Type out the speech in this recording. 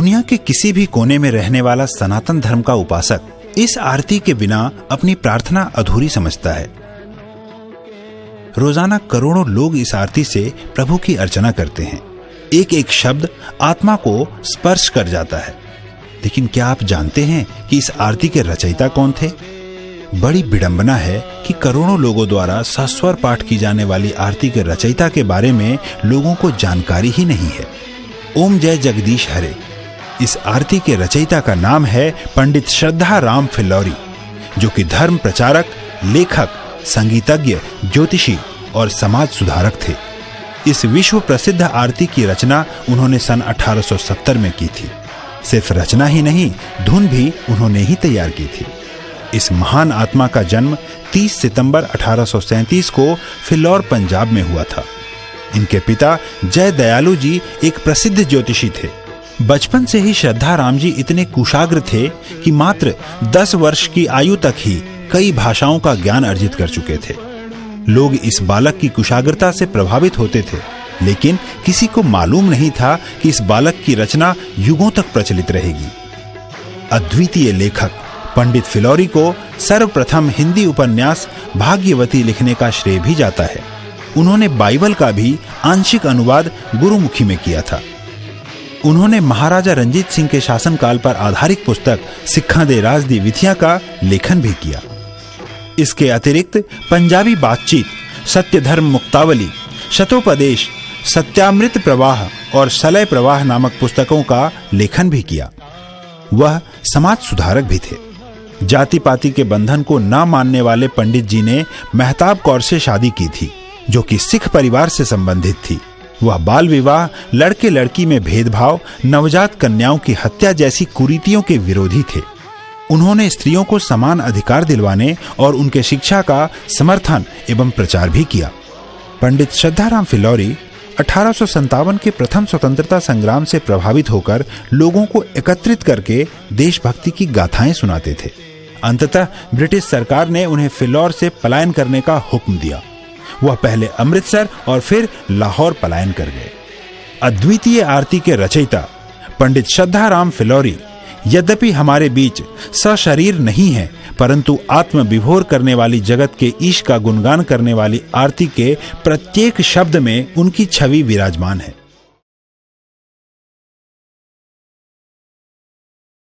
दुनिया के किसी भी कोने में रहने वाला सनातन धर्म का उपासक इस आरती के बिना अपनी प्रार्थना अधूरी समझता है। रोजाना करोड़ों लोग इस आरती से प्रभु की अर्चना करते हैं। एक एक शब्द आत्मा को स्पर्श कर जाता है। लेकिन क्या आप जानते हैं कि इस आरती के रचयिता कौन थे? बड़ी विडंबना है कि करोड़ों लोगों द्वारा सस्वर पाठ की जाने वाली आरती के रचयिता के बारे में लोगों को जानकारी ही नहीं है। ओम जय जगदीश हरे। इस आरती के रचयिता का नाम है पंडित श्रद्धा राम फिल्लौरी, जो कि धर्म प्रचारक, लेखक, संगीतज्ञ, ज्योतिषी और समाज सुधारक थे। इस विश्व प्रसिद्ध आरती की रचना उन्होंने सन 1870 में की थी। सिर्फ रचना ही नहीं, धुन भी उन्होंने ही तैयार की थी। इस महान आत्मा का जन्म 30 सितंबर 1837 को फिल्लौर, पंजाब में हुआ था। इनके पिता जय दयालु जी एक प्रसिद्ध ज्योतिषी थे। बचपन से ही श्रद्धा राम जी इतने कुशाग्र थे कि मात्र 10 वर्ष की आयु तक ही कई भाषाओं का ज्ञान अर्जित कर चुके थे। लोग इस बालक की कुशाग्रता से प्रभावित होते थे, लेकिन किसी को मालूम नहीं था कि इस बालक की रचना युगों तक प्रचलित रहेगी। अद्वितीय लेखक पंडित फिल्लौरी को सर्वप्रथम हिंदी उपन्यास भाग्यवती लिखने का श्रेय भी जाता है। उन्होंने बाइबल का भी आंशिक अनुवाद गुरुमुखी में किया था। उन्होंने महाराजा रंजीत सिंह के शासनकाल पर आधारित पुस्तक सिक्खां दे राज दी विधियां का लेखन भी किया। इसके अतिरिक्त पंजाबी बातचीत, सत्य धर्म मुक्तावली, शतोपदेश, सत्यामृत प्रवाह और सलय प्रवाह नामक पुस्तकों का लेखन भी किया। वह समाज सुधारक भी थे। जाति पाति के बंधन को न मानने वाले पंडित जी ने मेहताब कौर से शादी की थी, जो कि सिख परिवार से संबंधित थी। वह बाल विवाह, लड़के लड़की में भेदभाव, नवजात कन्याओं की हत्या जैसी कुरीतियों के विरोधी थे। उन्होंने स्त्रियों को समान अधिकार दिलवाने और उनके शिक्षा का समर्थन एवं प्रचार भी किया। पंडित श्रद्धाराम फिल्लौरी 1857 के प्रथम स्वतंत्रता संग्राम से प्रभावित होकर लोगों को एकत्रित करके देशभक्ति की गाथाएं सुनाते थे। अंततः ब्रिटिश सरकार ने उन्हें फिल्लौर से पलायन करने का हुक्म दिया। वह पहले अमृतसर और फिर लाहौर पलायन कर गए। अद्वितीय आरती के रचयिता पंडित श्रद्धाराम फिल्लौरी यद्यपि हमारे बीच सशरीर नहीं है, परंतु आत्म विभोर करने वाली जगत के ईश का गुणगान करने वाली आरती के प्रत्येक शब्द में उनकी छवि विराजमान है।